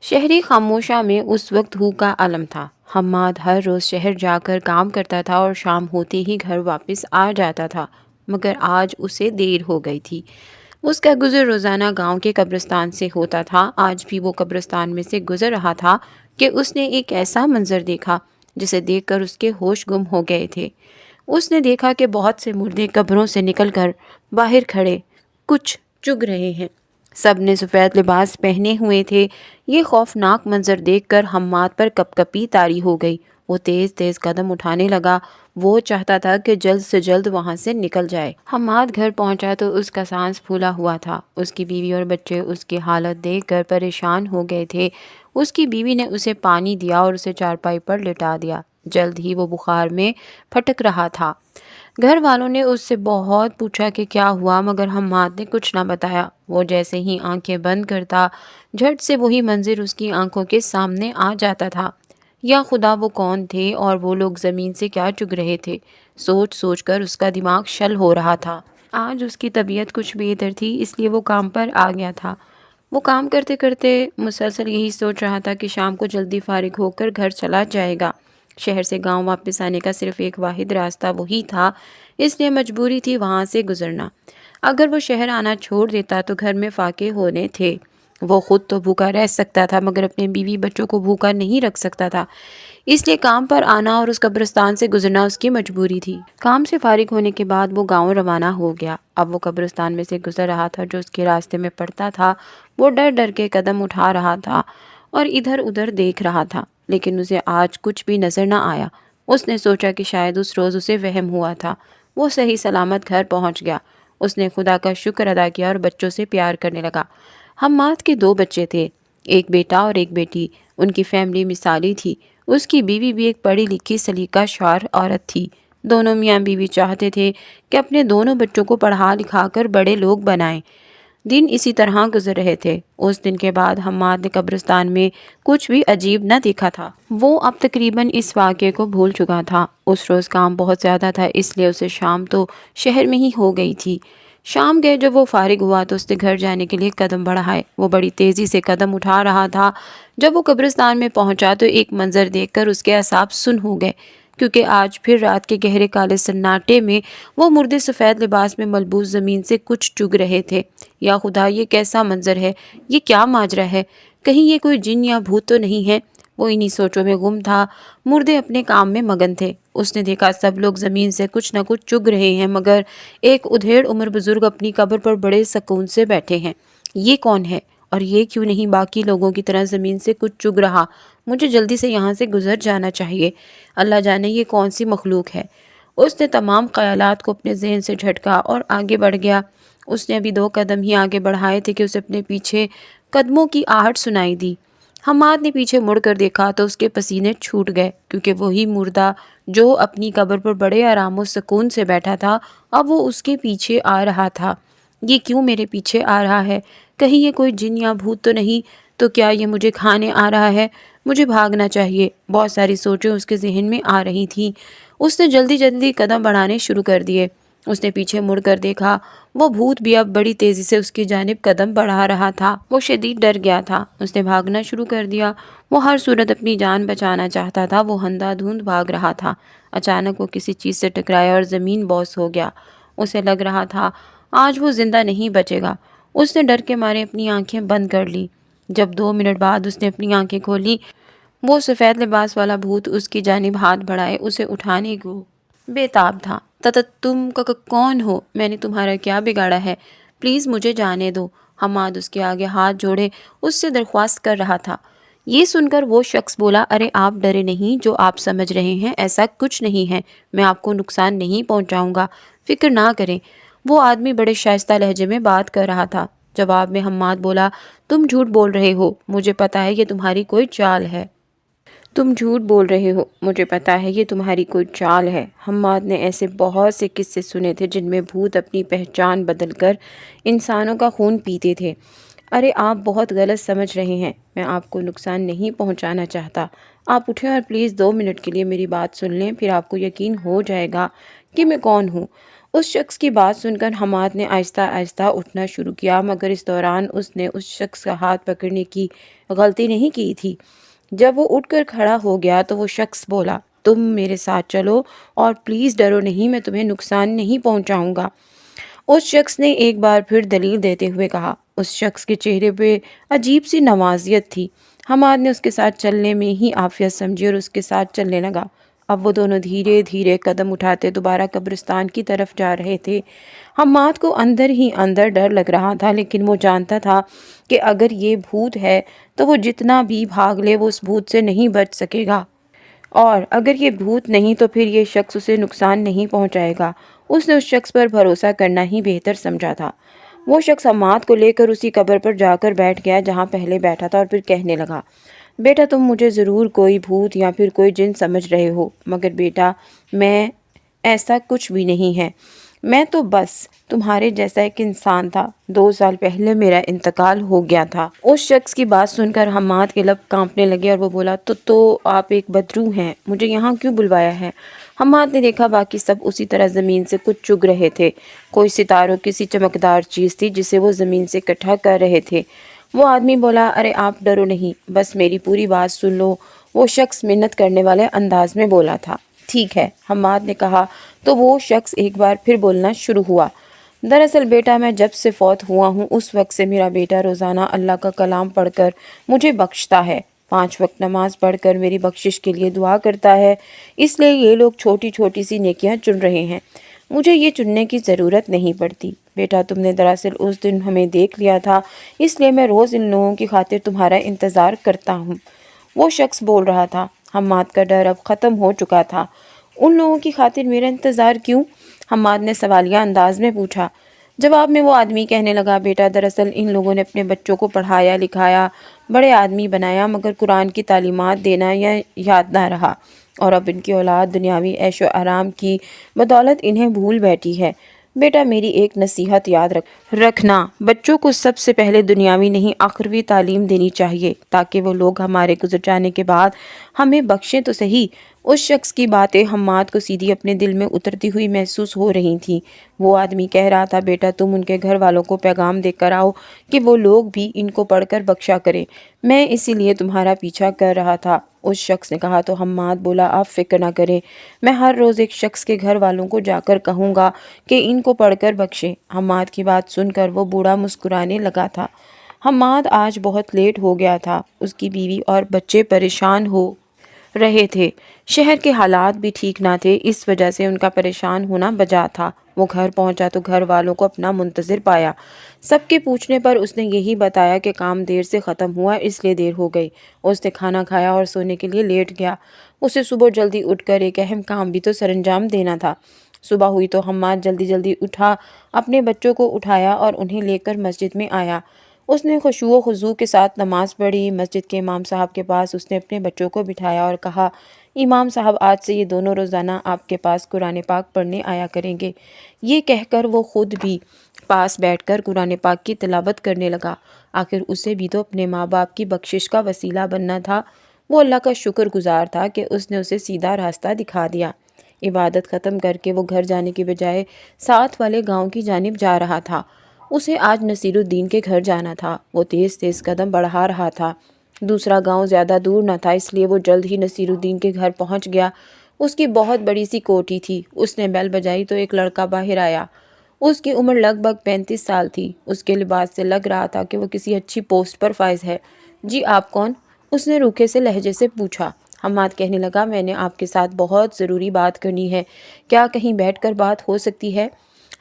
شہری خاموشہ میں اس وقت ہو کا عالم تھا۔ حماد ہر روز شہر جا کر کام کرتا تھا اور شام ہوتے ہی گھر واپس آ جاتا تھا، مگر آج اسے دیر ہو گئی تھی۔ اس کا گزر روزانہ گاؤں کے قبرستان سے ہوتا تھا۔ آج بھی وہ قبرستان میں سے گزر رہا تھا کہ اس نے ایک ایسا منظر دیکھا جسے دیکھ کر اس کے ہوش گم ہو گئے تھے۔ اس نے دیکھا کہ بہت سے مردے قبروں سے نکل کر باہر کھڑے کچھ چگ رہے ہیں۔ سب نے سفید لباس پہنے ہوئے تھے۔ یہ خوفناک منظر دیکھ کر حماد پر کپ کپی طاری ہو گئی۔ وہ تیز تیز قدم اٹھانے لگا۔ وہ چاہتا تھا کہ جلد سے جلد وہاں سے نکل جائے۔ حماد گھر پہنچا تو اس کا سانس پھولا ہوا تھا۔ اس کی بیوی اور بچے اس کی حالت دیکھ کر پریشان ہو گئے تھے۔ اس کی بیوی نے اسے پانی دیا اور اسے چارپائی پر لٹا دیا۔ جلد ہی وہ بخار میں پھٹک رہا تھا۔ گھر والوں نے اس سے بہت پوچھا کہ کیا ہوا، مگر حماد نے کچھ نہ بتایا۔ وہ جیسے ہی آنکھیں بند کرتا، جھٹ سے وہی منظر اس کی آنکھوں کے سامنے آ جاتا تھا۔ یا خدا، وہ کون تھے اور وہ لوگ زمین سے کیا چگ رہے تھے؟ سوچ سوچ کر اس کا دماغ شل ہو رہا تھا۔ آج اس کی طبیعت کچھ بہتر تھی، اس لیے وہ کام پر آ گیا تھا۔ وہ کام کرتے کرتے مسلسل یہی سوچ رہا تھا کہ شام کو جلدی فارغ ہو کر گھر چلا جائے گا۔ شہر سے گاؤں واپس آنے کا صرف ایک واحد راستہ وہی تھا، اس لیے مجبوری تھی وہاں سے گزرنا۔ اگر وہ شہر آنا چھوڑ دیتا تو گھر میں فاقے ہونے تھے۔ وہ خود تو بھوکا رہ سکتا تھا، مگر اپنے بیوی بچوں کو بھوکا نہیں رکھ سکتا تھا۔ اس لیے کام پر آنا اور اس قبرستان سے گزرنا اس کی مجبوری تھی۔ کام سے فارغ ہونے کے بعد وہ گاؤں روانہ ہو گیا۔ اب وہ قبرستان میں سے گزر رہا تھا جو اس کے راستے میں پڑتا تھا۔ وہ ڈر ڈر کے قدم اٹھا رہا تھا اور ادھر ادھر دیکھ رہا تھا، لیکن اسے آج کچھ بھی نظر نہ آیا۔ اس نے سوچا کہ شاید اس روز اسے وہم ہوا تھا۔ وہ صحیح سلامت گھر پہنچ گیا۔ اس نے خدا کا شکر ادا کیا اور بچوں سے پیار کرنے لگا۔ حماد کے 2 بچے تھے، ایک بیٹا اور ایک بیٹی۔ ان کی فیملی مثالی تھی۔ اس کی بیوی بھی ایک پڑھی لکھی سلیقہ شعار عورت تھی۔ دونوں میاں بیوی چاہتے تھے کہ اپنے دونوں بچوں کو پڑھا لکھا کر بڑے لوگ بنائیں۔ دن اسی طرح گزر رہے تھے۔ اس دن کے بعد حماد نے قبرستان میں کچھ بھی عجیب نہ دیکھا تھا۔ وہ اب تقریباً اس واقعے کو بھول چکا تھا۔ اس روز کام بہت زیادہ تھا، اس لیے اسے شام تو شہر میں ہی ہو گئی تھی۔ شام گئے جب وہ فارغ ہوا تو اس نے گھر جانے کے لیے قدم بڑھائے۔ وہ بڑی تیزی سے قدم اٹھا رہا تھا۔ جب وہ قبرستان میں پہنچا تو ایک منظر دیکھ کر اس کے اعصاب سن ہو گئے، کیونکہ آج پھر رات کے گہرے کالے سناٹے میں وہ مردے سفید لباس میں ملبوس زمین سے کچھ چگ رہے تھے۔ یا خدا، یہ کیسا منظر ہے؟ یہ کیا ماجرا ہے؟ کہیں یہ کوئی جن یا بھوت تو نہیں ہے؟ وہ انہی سوچوں میں گم تھا۔ مردے اپنے کام میں مگن تھے۔ اس نے دیکھا سب لوگ زمین سے کچھ نہ کچھ چگ رہے ہیں، مگر ایک ادھیڑ عمر بزرگ اپنی قبر پر بڑے سکون سے بیٹھے ہیں۔ یہ کون ہے اور یہ کیوں نہیں باقی لوگوں کی طرح زمین سے کچھ چگ رہا؟ مجھے جلدی سے یہاں سے گزر جانا چاہیے۔ اللہ جانے یہ کون سی مخلوق ہے۔ اس نے تمام خیالات کو اپنے ذہن سے جھٹکا اور آگے بڑھ گیا۔ اس نے ابھی 2 قدم ہی آگے بڑھائے تھے کہ اسے اپنے پیچھے قدموں کی آہٹ سنائی دی۔ حماد نے پیچھے مڑ کر دیکھا تو اس کے پسینے چھوٹ گئے، کیونکہ وہی مردہ جو اپنی قبر پر بڑے آرام و سکون سے بیٹھا تھا، اب وہ اس کے پیچھے آ رہا تھا۔ یہ کیوں میرے پیچھے آ رہا ہے؟ کہیں یہ کوئی جن یا بھوت تو نہیں؟ تو کیا یہ مجھے کھانے آ رہا ہے؟ مجھے بھاگنا چاہیے۔ بہت ساری سوچیں اس کے ذہن میں آ رہی تھیں۔ اس نے جلدی جلدی قدم بڑھانے شروع کر دیے۔ اس نے پیچھے مڑ کر دیکھا، وہ بھوت بھی اب بڑی تیزی سے اس کی جانب قدم بڑھا رہا تھا۔ وہ شدید ڈر گیا تھا۔ اس نے بھاگنا شروع کر دیا۔ وہ ہر صورت اپنی جان بچانا چاہتا تھا۔ وہ اندھا دھند بھاگ رہا تھا۔ اچانک وہ کسی چیز سے ٹکرایا اور زمین بوس ہو گیا۔ اسے لگ رہا تھا آج وہ زندہ نہیں بچے گا۔ اس نے ڈر کے مارے اپنی آنکھیں بند کر لی۔ جب 2 منٹ بعد اس نے اپنی آنکھیں کھولی، وہ سفید لباس والا بھوت اس کی جانب ہاتھ بڑھائے اسے اٹھانے کو بے تاب تھا۔ تم کون ہو؟ میں نے تمہارا کیا بگاڑا ہے؟ پلیز مجھے جانے دو۔ حماد اس کے آگے ہاتھ جوڑے اس سے درخواست کر رہا تھا۔ یہ سن کر وہ شخص بولا، ارے آپ ڈرے نہیں، جو آپ سمجھ رہے ہیں ایسا کچھ نہیں ہے۔ میں آپ کو نقصان نہیں پہنچاؤں گا، فکر نہ کریں۔ وہ آدمی بڑے شائستہ لہجے میں بات کر رہا تھا۔ جواب میں حماد بولا، تم جھوٹ بول رہے ہو، مجھے پتا ہے یہ تمہاری کوئی چال ہے۔ تم جھوٹ بول رہے ہو، مجھے پتا ہے یہ تمہاری کوئی چال ہے۔ حماد نے ایسے بہت سے قصے سنے تھے جن میں بھوت اپنی پہچان بدل کر انسانوں کا خون پیتے تھے۔ ارے آپ بہت غلط سمجھ رہے ہیں، میں آپ کو نقصان نہیں پہنچانا چاہتا۔ آپ اٹھیں اور پلیز 2 منٹ کے لیے میری بات سن لیں، پھر آپ کو یقین ہو جائے گا کہ میں کون ہوں۔ اس شخص کی بات سن کر حماد نے آہستہ آہستہ اٹھنا شروع کیا، مگر اس دوران اس نے اس شخص کا ہاتھ پکڑنے کی غلطی نہیں کی تھی۔ جب وہ اٹھ کر کھڑا ہو گیا تو وہ شخص بولا، تم میرے ساتھ چلو اور پلیز ڈرو نہیں، میں تمہیں نقصان نہیں پہنچاؤں گا۔ اس شخص نے ایک بار پھر دلیل دیتے ہوئے کہا۔ اس شخص کے چہرے پہ عجیب سی نوازیت تھی۔ حماد نے اس کے ساتھ چلنے میں ہی عافیت سمجھی اور اس کے ساتھ چلنے لگا۔ اب وہ دونوں دھیرے دھیرے قدم اٹھاتے دوبارہ قبرستان کی طرف جا رہے تھے۔ حماد کو اندر ہی اندر ڈر لگ رہا تھا، لیکن وہ جانتا تھا کہ اگر یہ بھوت ہے تو وہ جتنا بھی بھاگ لے وہ اس بھوت سے نہیں بچ سکے گا، اور اگر یہ بھوت نہیں تو پھر یہ شخص اسے نقصان نہیں پہنچائے گا۔ اس نے اس شخص پر بھروسہ کرنا ہی بہتر سمجھا تھا۔ وہ شخص حماد کو لے کر اسی قبر پر جا کر بیٹھ گیا جہاں پہلے بیٹھا تھا، اور پھر کہنے لگا، بیٹا تم مجھے ضرور کوئی بھوت یا پھر کوئی جن سمجھ رہے ہو، مگر بیٹا میں ایسا کچھ بھی نہیں ہے۔ میں تو بس تمہارے جیسا ایک انسان تھا۔ 2 سال پہلے میرا انتقال ہو گیا تھا۔ اس شخص کی بات سن کر حماد کے لب کانپنے لگے اور وہ بولا، تو آپ ایک بدروح ہیں، مجھے یہاں کیوں بلوایا ہے؟ حماد نے دیکھا باقی سب اسی طرح زمین سے کچھ چگ رہے تھے۔ کوئی ستاروں کسی چمکدار چیز تھی جسے وہ زمین سے اکٹھا کر رہے تھے۔ وہ آدمی بولا، ارے آپ ڈرو نہیں، بس میری پوری بات سن لو۔ وہ شخص منت کرنے والے انداز میں بولا تھا۔ ٹھیک ہے، حماد نے کہا تو وہ شخص ایک بار پھر بولنا شروع ہوا۔ دراصل بیٹا میں جب سے فوت ہوا ہوں اس وقت سے میرا بیٹا روزانہ اللہ کا کلام پڑھ کر مجھے بخشتا ہے، 5 وقت نماز پڑھ کر میری بخشش کے لیے دعا کرتا ہے۔ اس لیے یہ لوگ چھوٹی چھوٹی سی نیکیاں چن رہے ہیں، مجھے یہ چننے کی ضرورت نہیں پڑتی۔ بیٹا تم نے دراصل اس دن ہمیں دیکھ لیا تھا، اس لیے میں روز ان لوگوں کی خاطر تمہارا انتظار کرتا ہوں۔ وہ شخص بول رہا تھا۔ حماد کا ڈر اب ختم ہو چکا تھا۔ ان لوگوں کی خاطر میرا انتظار کیوں؟ حماد نے سوالیہ انداز میں پوچھا۔ جواب میں وہ آدمی کہنے لگا، بیٹا دراصل ان لوگوں نے اپنے بچوں کو پڑھایا لکھایا، بڑے آدمی بنایا، مگر قرآن کی تعلیمات دینا یا یاد نہ رہا، اور اب ان کی اولاد دنیاوی عیش و آرام کی بدولت انہیں بھول بیٹھی ہے۔ بیٹا میری ایک نصیحت یاد رکھنا، بچوں کو سب سے پہلے دنیاوی نہیں آخروی تعلیم دینی چاہیے، تاکہ وہ لوگ ہمارے گزر جانے کے بعد ہمیں بخشیں تو صحیح۔ اس شخص کی باتیں حماد کو سیدھی اپنے دل میں اترتی ہوئی محسوس ہو رہی تھیں۔ وہ آدمی کہہ رہا تھا، بیٹا تم ان کے گھر والوں کو پیغام دے کر آؤ کہ وہ لوگ بھی ان کو پڑھ کر بخشا کریں، میں اسی لیے تمہارا پیچھا کر رہا تھا۔ اس شخص نے کہا تو حماد بولا، آپ فکر نہ کریں، میں ہر روز ایک شخص کے گھر والوں کو جا کر کہوں گا کہ ان کو پڑھ کر بخشیں۔ حماد کی بات سن کر وہ بوڑھا مسکرانے لگا تھا۔ حماد آج بہت لیٹ ہو گیا تھا، اس کی بیوی اور بچے پریشان ہو رہے تھے۔ شہر کے حالات بھی ٹھیک نہ تھے، اس وجہ سے ان کا پریشان ہونا بجا تھا۔ وہ گھر پہنچا تو گھر والوں کو اپنا منتظر پایا۔ سب کے پوچھنے پر اس نے یہی بتایا کہ کام دیر سے ختم ہوا اس لیے دیر ہو گئی۔ اس نے کھانا کھایا اور سونے کے لیے لیٹ گیا۔ اسے صبح جلدی اٹھ کر ایک اہم کام بھی تو سر انجام دینا تھا۔ صبح ہوئی تو حماد جلدی جلدی اٹھا، اپنے بچوں کو اٹھایا اور انہیں لے کر مسجد میں آیا۔ اس نے خشوع و خضوع کے ساتھ نماز پڑھی۔ مسجد کے امام صاحب کے پاس اس نے اپنے بچوں کو بٹھایا اور کہا، امام صاحب آج سے یہ دونوں روزانہ آپ کے پاس قرآن پاک پڑھنے آیا کریں گے۔ یہ کہہ کر وہ خود بھی پاس بیٹھ کر قرآن پاک کی تلاوت کرنے لگا۔ آخر اسے بھی تو اپنے ماں باپ کی بخشش کا وسیلہ بننا تھا۔ وہ اللہ کا شکر گزار تھا کہ اس نے اسے سیدھا راستہ دکھا دیا۔ عبادت ختم کر کے وہ گھر جانے کی بجائے ساتھ والے گاؤں کی جانب جا رہا تھا۔ اسے آج نصیر الدین کے گھر جانا تھا۔ وہ تیز تیز قدم بڑھا رہا تھا۔ دوسرا گاؤں زیادہ دور نہ تھا، اس لیے وہ جلد ہی نصیر الدین کے گھر پہنچ گیا۔ اس کی بہت بڑی سی کوٹھی تھی۔ اس نے بیل بجائی تو ایک لڑکا باہر آیا۔ اس کی عمر لگ بھگ 35 سال تھی۔ اس کے لباس سے لگ رہا تھا کہ وہ کسی اچھی پوسٹ پر فائز ہے۔ جی آپ کون؟ اس نے روکھے سے لہجے سے پوچھا۔ حماد کہنے لگا، میں نے آپ کے ساتھ بہت ضروری بات کرنی ہے، کیا کہیں بیٹھ کر بات ہو سکتی ہے؟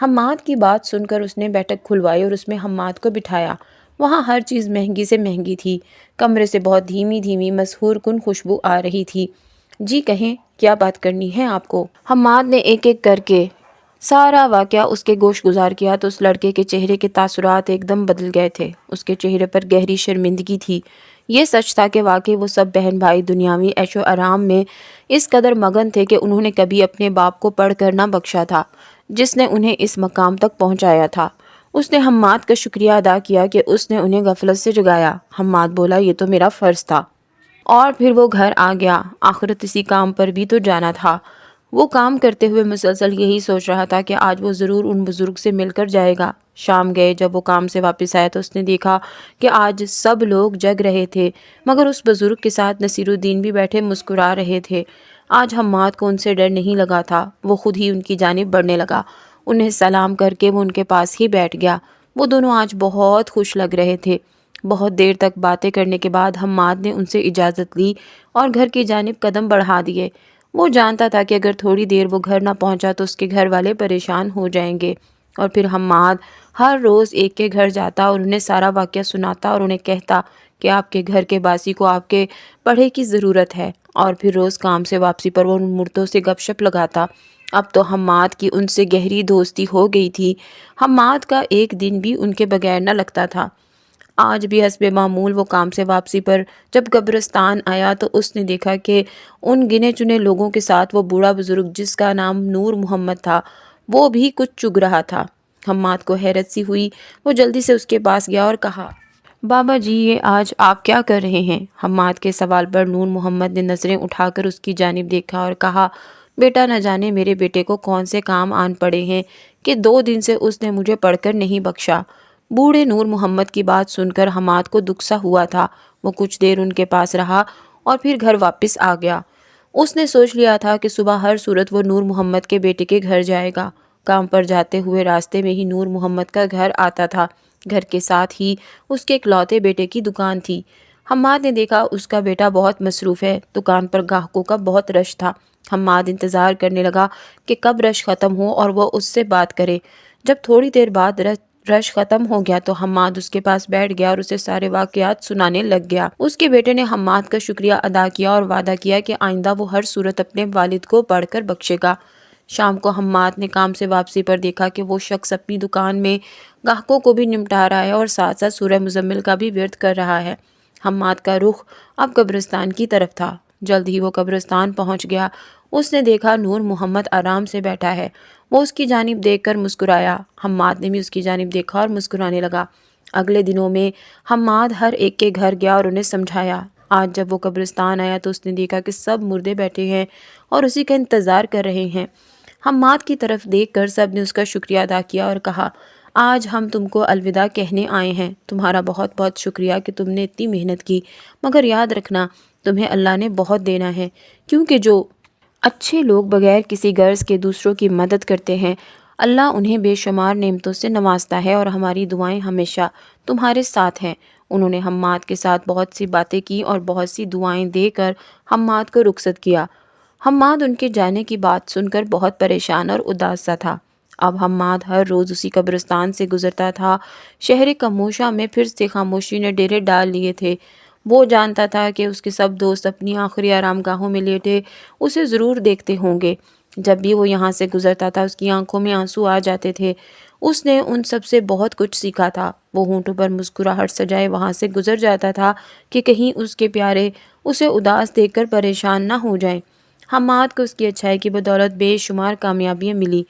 حماد کی بات سن کر اس نے بیٹھک کھلوائی اور اس میں حماد کو بٹھایا۔ وہاں ہر چیز مہنگی سے مہنگی تھی۔ کمرے سے بہت دھیمی دھیمی مسحور کن خوشبو آ رہی تھی۔ جی کہیں، کیا بات کرنی ہے آپ کو؟ حماد نے ایک ایک کر کے سارا واقعہ اس کے گوش گزار کیا تو اس لڑکے کے چہرے کے تاثرات ایک دم بدل گئے تھے۔ اس کے چہرے پر گہری شرمندگی تھی۔ یہ سچ تھا کہ واقعی وہ سب بہن بھائی دنیاوی عیش و آرام میں اس قدر مگن تھے کہ انہوں نے کبھی اپنے باپ کو پڑھ کر نہ بخشا تھا جس نے انہیں اس مقام تک پہنچایا تھا۔ اس نے حماد کا شکریہ ادا کیا کہ اس نے انہیں غفلت سے جگایا۔ حماد بولا، یہ تو میرا فرض تھا۔ اور پھر وہ گھر آ گیا۔ آخرت اسی کام پر بھی تو جانا تھا۔ وہ کام کرتے ہوئے مسلسل یہی سوچ رہا تھا کہ آج وہ ضرور ان بزرگ سے مل کر جائے گا۔ شام گئے، جب وہ کام سے واپس آیا تو اس نے دیکھا کہ آج سب لوگ جگ رہے تھے، مگر اس بزرگ کے ساتھ نصیر الدین بھی بیٹھے مسکرا رہے تھے۔ آج حماد کو ان سے ڈر نہیں لگا تھا، وہ خود ہی ان کی جانب بڑھنے لگا۔ انہیں سلام کر کے وہ ان کے پاس ہی بیٹھ گیا۔ وہ دونوں آج بہت خوش لگ رہے تھے۔ بہت دیر تک باتیں کرنے کے بعد حماد نے ان سے اجازت لی اور گھر کی جانب قدم بڑھا دیے۔ وہ جانتا تھا کہ اگر تھوڑی دیر وہ گھر نہ پہنچا تو اس کے گھر والے پریشان ہو جائیں گے، اور پھر حماد ہر روز ایک کے گھر جاتا اور انہیں سارا واقعہ سناتا اور انہیں کہتا کہ آپ کے گھر کے باسی کو آپ کے پڑھے کی ضرورت ہے، اور پھر روز کام سے واپسی پر وہ ان مردوں سے گپ شپ لگاتا۔ اب تو حماد کی ان سے گہری دوستی ہو گئی تھی۔ حماد کا ایک دن بھی ان کے بغیر نہ لگتا تھا۔ آج بھی حسب معمول وہ کام سے واپسی پر جب قبرستان آیا تو اس نے دیکھا کہ ان گنے چنے لوگوں کے ساتھ وہ بوڑھا بزرگ جس کا نام نور محمد تھا، وہ بھی کچھ چگ رہا تھا۔ حماد کو حیرت سی ہوئی، وہ جلدی سے اس کے پاس گیا اور کہا، بابا جی یہ آج آپ کیا کر رہے ہیں؟ حماد کے سوال پر نور محمد نے نظریں اٹھا کر اس کی جانب دیکھا اور کہا، بیٹا نہ جانے میرے بیٹے کو کون سے کام آن پڑے ہیں کہ 2 دن سے اس نے مجھے پڑھ کر نہیں بخشا۔ بوڑھے نور محمد کی بات سن کر حماد کو دکھ سا ہوا تھا۔ وہ کچھ دیر ان کے پاس رہا اور پھر گھر واپس آ گیا۔ اس نے سوچ لیا تھا کہ صبح ہر صورت وہ نور محمد کے بیٹے کے گھر جائے گا۔ کام پر جاتے ہوئے راستے میں ہی نور محمد کا گھر آتا تھا۔ گھر کے ساتھ ہی اس کے اکلوتے بیٹے کی دکان تھی۔ حماد نے دیکھا اس کا بیٹا بہت مصروف ہے، دکان پر گاہکوں کا بہت رش تھا۔ حماد انتظار کرنے لگا کہ کب رش ختم ہو اور وہ اس سے بات کرے۔ جب تھوڑی دیر بعد رش ختم ہو گیا تو حماد اس کے پاس بیٹھ گیا اور اسے سارے واقعات سنانے لگ گیا۔ اس کے بیٹے نے حماد کا شکریہ ادا کیا اور وعدہ کیا کہ آئندہ وہ ہر صورت اپنے والد کو پڑھ کر بخشے گا۔ شام کو حماد نے کام سے واپسی پر دیکھا کہ وہ شخص اپنی دکان میں گاہکوں کو بھی نمٹا رہا ہے اور ساتھ ساتھ سورہ مزمل کا بھی ورد کر رہا ہے۔ حماد کا رخ اب قبرستان کی طرف تھا۔ جلد ہی وہ قبرستان پہنچ گیا۔ اس نے دیکھا نور محمد آرام سے بیٹھا ہے۔ وہ اس کی جانب دیکھ کر مسکرایا۔ حماد نے بھی اس کی جانب دیکھا اور مسکرانے لگا۔ اگلے دنوں میں حماد ہر ایک کے گھر گیا اور انہیں سمجھایا۔ آج جب وہ قبرستان آیا تو اس نے دیکھا کہ سب مردے بیٹھے ہیں اور اسی کا انتظار کر رہے ہیں۔ حماد کی طرف دیکھ کر سب نے اس کا شکریہ ادا کیا اور کہا، آج ہم تم کو الوداع کہنے آئے ہیں۔ تمہارا بہت بہت شکریہ کہ تم نے اتنی محنت کی، مگر یاد رکھنا تمہیں اللہ نے بہت دینا ہے، کیونکہ جو اچھے لوگ بغیر کسی غرض کے دوسروں کی مدد کرتے ہیں، اللہ انہیں بے شمار نعمتوں سے نوازتا ہے، اور ہماری دعائیں ہمیشہ تمہارے ساتھ ہیں۔ انہوں نے حماد کے ساتھ بہت سی باتیں کی اور بہت سی دعائیں دے کر حماد کو رخصت کیا۔ حماد ان کے جانے کی بات سن کر بہت پریشان اور اداس سا تھا۔ اب حماد ہر روز اسی قبرستان سے گزرتا تھا۔ شہر کموشہ میں پھر سے خاموشی نے ڈیرے ڈال لیے تھے۔ وہ جانتا تھا کہ اس کے سب دوست اپنی آخری آرام گاہوں میں لیٹے اسے ضرور دیکھتے ہوں گے۔ جب بھی وہ یہاں سے گزرتا تھا اس کی آنکھوں میں آنسو آ جاتے تھے۔ اس نے ان سب سے بہت کچھ سیکھا تھا۔ وہ ہونٹوں پر مسکراہٹ سجائے وہاں سے گزر جاتا تھا کہ کہیں اس کے پیارے اسے اداس دیکھ کر پریشان نہ ہو جائیں۔ حماد کو اس کی اچھائی کی بدولت بے شمار کامیابیاں ملی۔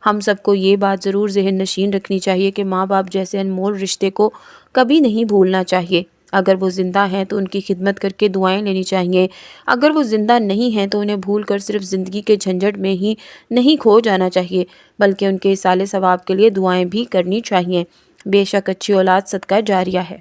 ہم سب کو یہ بات ضرور ذہن نشین رکھنی چاہیے کہ ماں باپ جیسے انمول رشتے کو کبھی نہیں بھولنا چاہیے۔ اگر وہ زندہ ہیں تو ان کی خدمت کر کے دعائیں لینی چاہیے۔ اگر وہ زندہ نہیں ہیں تو انہیں بھول کر صرف زندگی کے جھنجھٹ میں ہی نہیں کھو جانا چاہیے، بلکہ ان کے ایصال ثواب کے لیے دعائیں بھی کرنی چاہیے۔ بے شک اچھی اولاد صدقہ جاریہ ہے۔